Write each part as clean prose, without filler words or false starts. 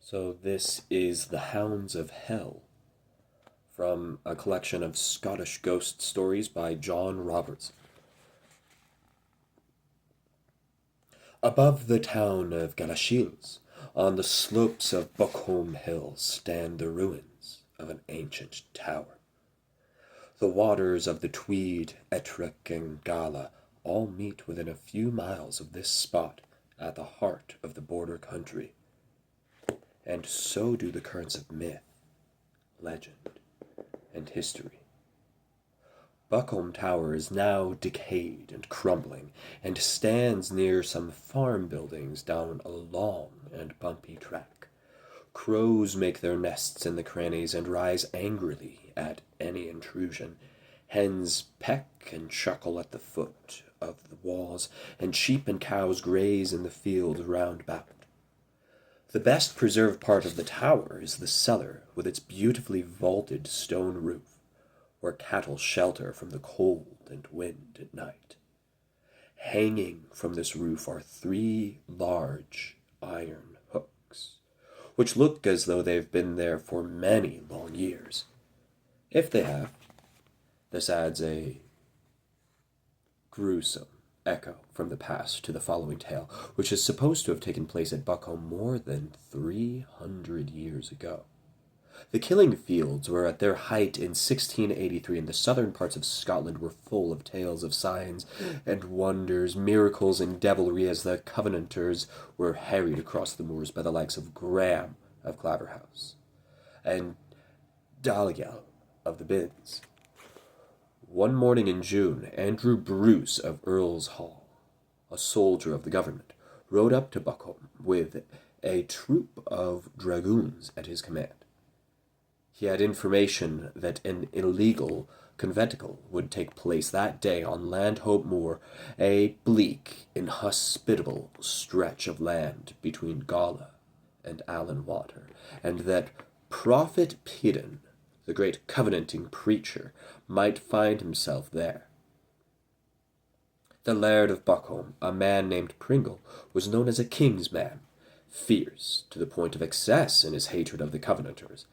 So this is The Hounds of Hell, from a collection of Scottish ghost stories by James Robertson. Above the town of Galashiels, on the slopes of Buckholm Hill, stand the ruins of an ancient tower. The waters of the Tweed, Ettrick, and Gala all meet within a few miles of this spot at the heart of the border country. And so do the currents of myth, legend, and history. Buckholm Tower is now decayed and crumbling, and stands near some farm buildings down a long and bumpy track. Crows make their nests in the crannies and rise angrily at any intrusion. Hens peck and chuckle at the foot of the walls, and sheep and cows graze in the fields round about. The best preserved part of the tower is the cellar, with its beautifully vaulted stone roof, where cattle shelter from the cold and wind at night. Hanging from this roof are 3 large iron hooks, which look as though they've been there for many long years. If they have, this adds a gruesome echo from the past to the following tale, which is supposed to have taken place at Buckholm more than 300 years ago. The killing fields were at their height in 1683, and the southern parts of Scotland were full of tales of signs and wonders, miracles and devilry, as the Covenanters were harried across the moors by the likes of Graham of Claverhouse and Dalziel of the Binns. One morning in June, Andrew Bruce of Earl's Hall, a soldier of the government, rode up to Buckholm with a troop of dragoons at his command. He had information that an illegal conventicle would take place that day on Landhope Moor, a bleak, inhospitable stretch of land between Gala and Allan Water, and that Prophet Pidden, the great covenanting preacher, might find himself there. The Laird of Buckholm, a man named Pringle, was known as a king's man, fierce to the point of excess in his hatred of the Covenanters.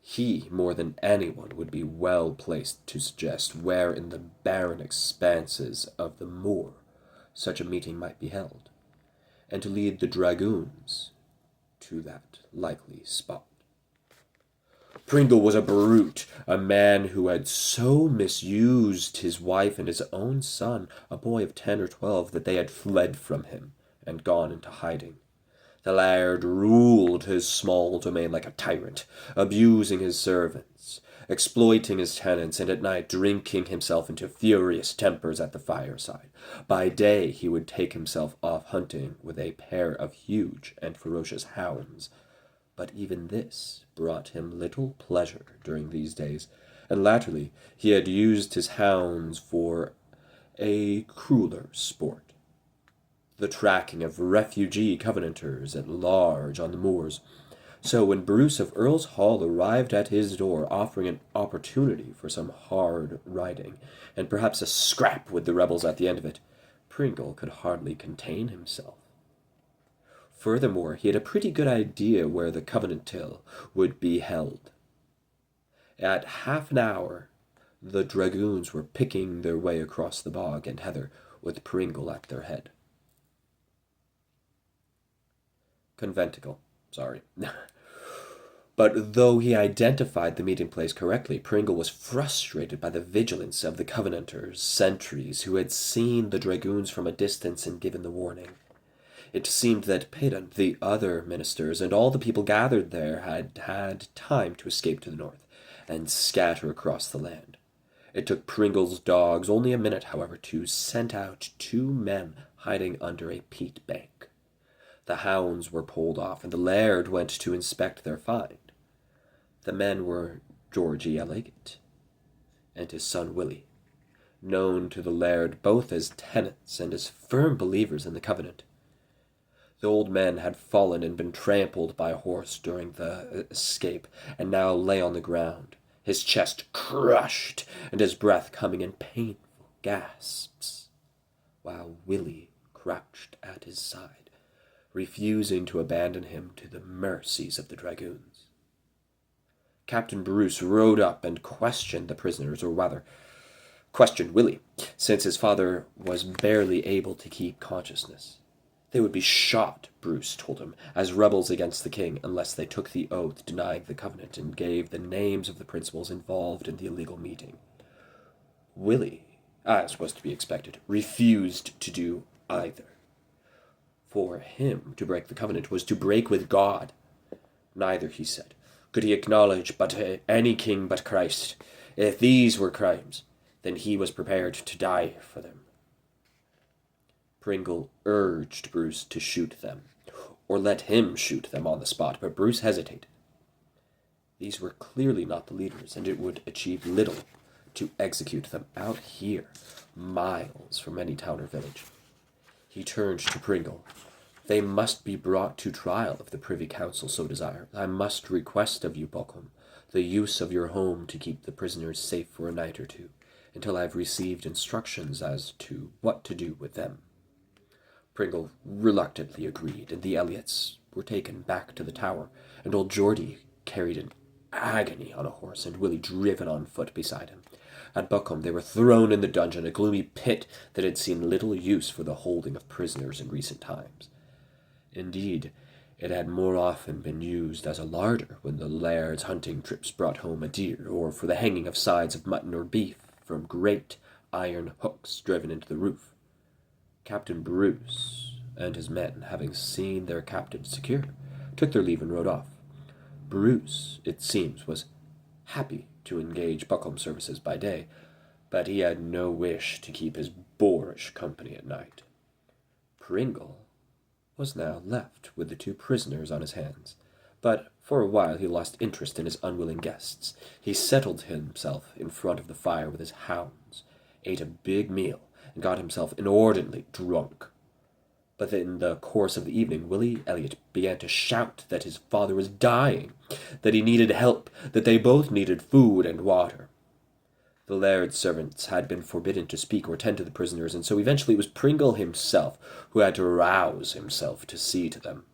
He, more than anyone, would be well placed to suggest where in the barren expanses of the moor such a meeting might be held, and to lead the dragoons to that likely spot. Pringle was a brute, a man who had so misused his wife and his own son, a boy of 10 or 12, that they had fled from him and gone into hiding. The laird ruled his small domain like a tyrant, abusing his servants, exploiting his tenants, and at night drinking himself into furious tempers at the fireside. By day he would take himself off hunting with a pair of huge and ferocious hounds. But even this brought him little pleasure during these days, and latterly he had used his hounds for a crueler sport, the tracking of refugee Covenanters at large on the moors. So when Bruce of Earl's Hall arrived at his door, offering an opportunity for some hard riding, and perhaps a scrap with the rebels at the end of it, Pringle could hardly contain himself. Furthermore, he had a pretty good idea where the Covenantil would be held. At half an hour, the dragoons were picking their way across the bog and heather, with Pringle at their head. Conventicle, sorry. But though he identified the meeting place correctly, Pringle was frustrated by the vigilance of the Covenanters' sentries, who had seen the dragoons from a distance and given the warning. It seemed that Pidden, the other ministers, and all the people gathered there had had time to escape to the north and scatter across the land. It took Pringle's dogs only a minute, however, to scent out 2 men hiding under a peat bank. The hounds were pulled off, and the laird went to inspect their find. The men were Georgie Elliott and his son Willie, known to the laird both as tenants and as firm believers in the covenant. The old man had fallen and been trampled by a horse during the escape, and now lay on the ground, his chest crushed and his breath coming in painful gasps, while Willie crouched at his side, refusing to abandon him to the mercies of the dragoons. Captain Bruce rode up and questioned the prisoners, or rather, questioned Willie, since his father was barely able to keep consciousness. They would be shot, Bruce told him, as rebels against the king unless they took the oath denying the covenant and gave the names of the principals involved in the illegal meeting. Willie, as was to be expected, refused to do either. For him to break the covenant was to break with God. Neither, he said, could he acknowledge any king but Christ. If these were crimes, then he was prepared to die for them. Pringle urged Bruce to shoot them, or let him shoot them on the spot, but Bruce hesitated. These were clearly not the leaders, and it would achieve little to execute them out here, miles from any town or village. He turned to Pringle. They must be brought to trial if the Privy Council so desire. I must request of you, Buckham, the use of your home to keep the prisoners safe for a night or two, until I have received instructions as to what to do with them. Pringle reluctantly agreed, and the Elliots were taken back to the tower, and old Geordie carried in agony on a horse, and Willie driven on foot beside him. At Buckham they were thrown in the dungeon, a gloomy pit that had seen little use for the holding of prisoners in recent times. Indeed, it had more often been used as a larder when the laird's hunting trips brought home a deer, or for the hanging of sides of mutton or beef from great iron hooks driven into the roof. Captain Bruce and his men, having seen their captive secure, took their leave and rode off. Bruce, it seems, was happy to engage Buckham's services by day, but he had no wish to keep his boorish company at night. Pringle was now left with the two prisoners on his hands, but for a while he lost interest in his unwilling guests. He settled himself in front of the fire with his hounds, ate a big meal, and got himself inordinately drunk. But in the course of the evening, Willie Elliot began to shout that his father was dying, that he needed help, that they both needed food and water. The laird's servants had been forbidden to speak or tend to the prisoners, and so eventually it was Pringle himself who had to rouse himself to see to them.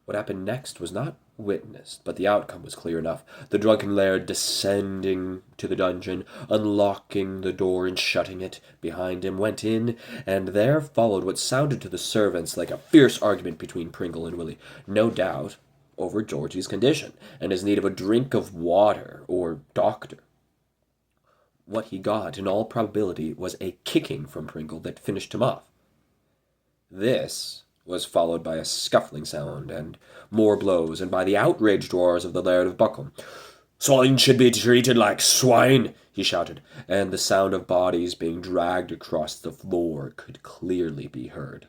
What happened next was not witnessed, but the outcome was clear enough. The drunken laird descending to the dungeon, unlocking the door and shutting it behind him, went in, and there followed what sounded to the servants like a fierce argument between Pringle and Willie, no doubt over Georgie's condition and his need of a drink of water or doctor. What he got, in all probability, was a kicking from Pringle that finished him off. This was followed by a scuffling sound and more blows, and by the outraged roars of the Laird of Buckham. "Swine should be treated like swine," he shouted, and the sound of bodies being dragged across the floor could clearly be heard.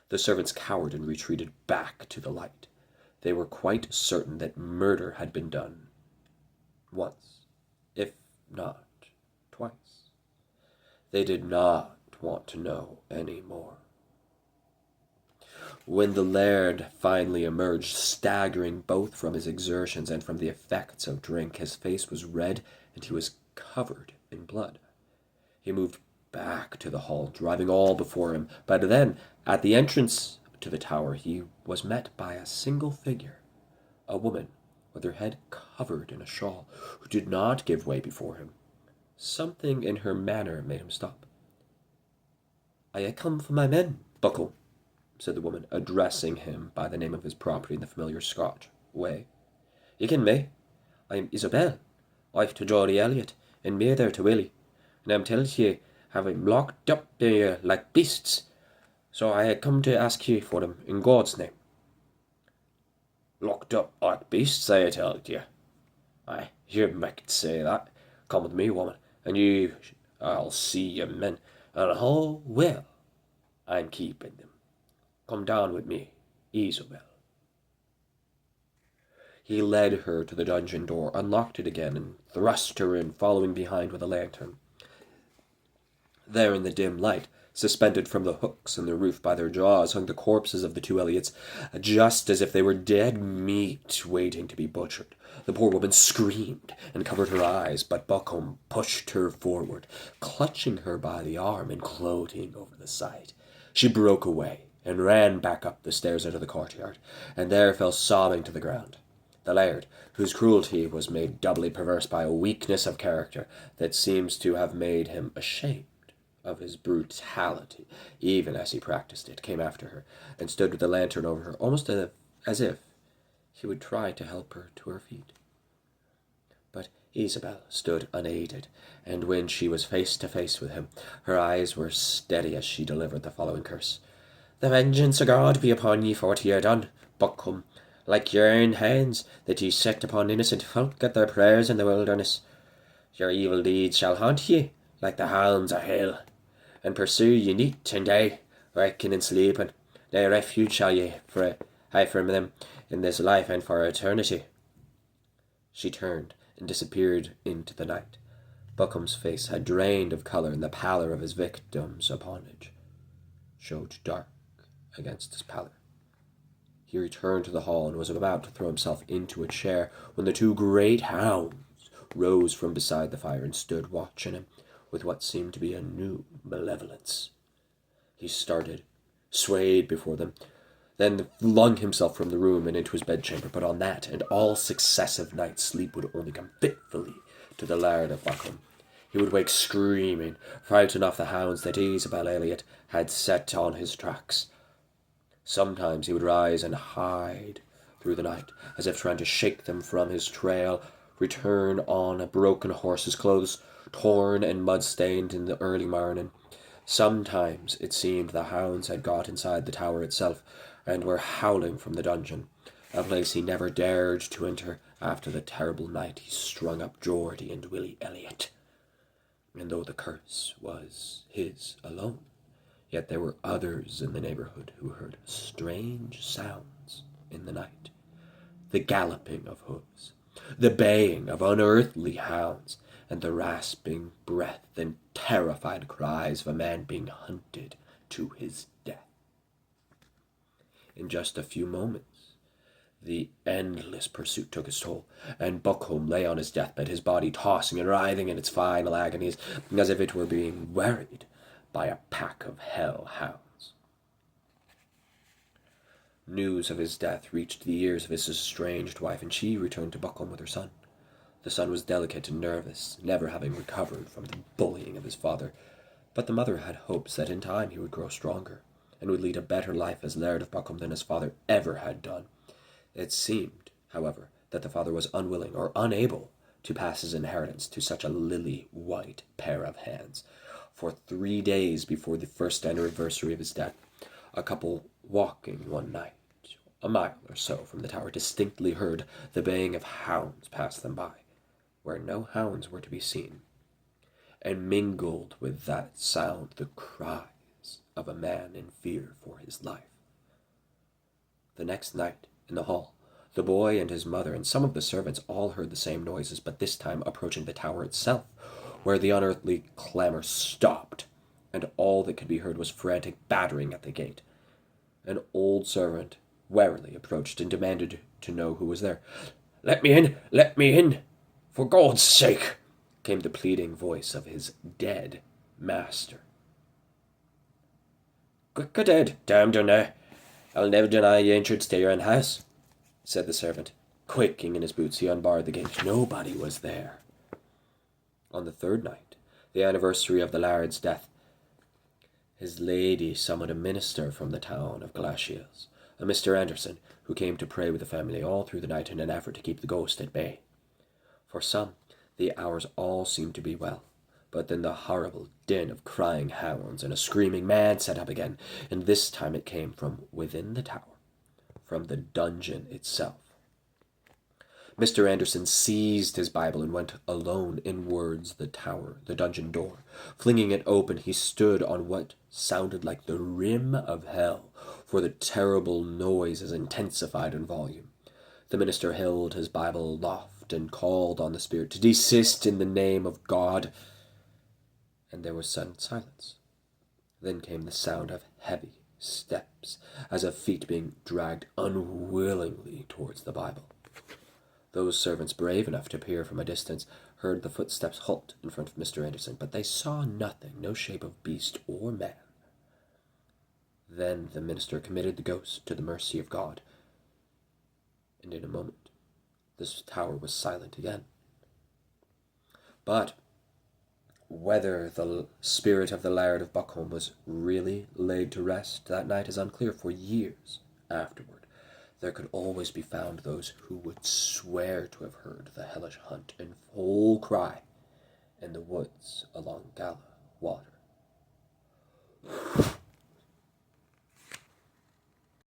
The servants cowered and retreated back to the light. They were quite certain that murder had been done once, if not twice. They did not want to know any more. When the laird finally emerged, staggering both from his exertions and from the effects of drink, his face was red and he was covered in blood. He moved back to the hall, driving all before him, but then, at the entrance to the tower, he was met by a single figure, a woman with her head covered in a shawl, who did not give way before him. Something in her manner made him stop. "I come for my men, Buckle," said the woman, addressing him by the name of his property in the familiar Scotch way. "Ye ken me. I'm Isabel, wife to Geordie Elliot, and mither to Willie, and I'm telling ye have him locked up there like beasts, so I had come to ask ye for them in God's name." "Locked up like beasts, I tell ye. Aye, you might say that. Come with me, woman, and I'll see your men, and how well I'm keeping them. Come down with me, Isabel." He led her to the dungeon door, unlocked it again, and thrust her in, following behind with a lantern. There in the dim light, suspended from the hooks in the roof by their jaws, hung the corpses of the two Elliots, just as if they were dead meat waiting to be butchered. The poor woman screamed and covered her eyes, but Buckham pushed her forward, clutching her by the arm and gloating over the sight. She broke away, and ran back up the stairs into the courtyard, and there fell sobbing to the ground. The laird, whose cruelty was made doubly perverse by a weakness of character that seems to have made him ashamed of his brutality, even as he practiced it, came after her, and stood with the lantern over her, almost as if he would try to help her to her feet. But Isabel stood unaided, and when she was face to face with him, her eyes were steady as she delivered the following curse. "The vengeance of God be upon ye for what ye have done, Buckham, like your own hands that ye set upon innocent folk at their prayers in the wilderness. Your evil deeds shall haunt ye like the hounds of hell, and pursue ye night and day, waking and sleeping. No refuge shall ye have from them in this life and for eternity." She turned and disappeared into the night. Buckham's face had drained of colour, and the pallor of his victim's appanage showed dark against his pallor. He returned to the hall and was about to throw himself into a chair when the two great hounds rose from beside the fire and stood watching him with what seemed to be a new malevolence. He started, swayed before them, then flung himself from the room and into his bedchamber. But on that and all successive nights sleep would only come fitfully to the laird of Buckham. He would wake screaming, frightened off the hounds that Isabel Elliot had set on his tracks. Sometimes he would rise and hide through the night, as if trying to shake them from his trail, return on a broken horse, his clothes torn and mud-stained in the early morning. Sometimes it seemed the hounds had got inside the tower itself, and were howling from the dungeon, a place he never dared to enter after the terrible night he strung up Geordie and Willie Elliot. And though the curse was his alone, yet there were others in the neighbourhood who heard strange sounds in the night. The galloping of hooves, the baying of unearthly hounds, and the rasping breath and terrified cries of a man being hunted to his death. In just a few moments, the endless pursuit took its toll, and Buckham lay on his deathbed, his body tossing and writhing in its final agonies, as if it were being worried by a pack of hell-hounds. News of his death reached the ears of his estranged wife, and she returned to Buckham with her son. The son was delicate and nervous, never having recovered from the bullying of his father, but the mother had hopes that in time he would grow stronger, and would lead a better life as Laird of Buckham than his father ever had done. It seemed, however, that the father was unwilling or unable to pass his inheritance to such a lily-white pair of hands. For 3 days before the first anniversary of his death, a couple walking one night, a mile or so from the tower, distinctly heard the baying of hounds pass them by, where no hounds were to be seen, and mingled with that sound the cries of a man in fear for his life. The next night, in the hall, the boy and his mother and some of the servants all heard the same noises, but this time approaching the tower itself, where the unearthly clamour stopped, and all that could be heard was frantic battering at the gate. An old servant warily approached and demanded to know who was there. Let me in! Let me in! For God's sake!" came the pleading voice of his dead master. "Quick a dead, damned or nae, I'll never deny ye entrance to your own house," said the servant. Quaking in his boots, he unbarred the gate. Nobody was there. On the third night, the anniversary of the laird's death, his lady summoned a minister from the town of Glaciers, a Mr. Anderson, who came to pray with the family all through the night in an effort to keep the ghost at bay. For some, the hours all seemed to be well, but then the horrible din of crying hounds and a screaming man set up again, and this time it came from within the tower, from the dungeon itself. Mr. Anderson seized his Bible and went alone inwards the dungeon door. Flinging it open, he stood on what sounded like the rim of hell, for the terrible noises intensified in volume. The minister held his Bible aloft and called on the spirit to desist in the name of God, and there was sudden silence. Then came the sound of heavy steps, as of feet being dragged unwillingly towards the Bible. Those servants brave enough to peer from a distance heard the footsteps halt in front of Mr. Anderson, but they saw nothing, no shape of beast or man. Then the minister committed the ghost to the mercy of God, and in a moment this tower was silent again. But whether the spirit of the Laird of Buckholm was really laid to rest that night is unclear. For years afterward, there could always be found those who would swear to have heard the hellish hunt in full cry in the woods along Gala Water.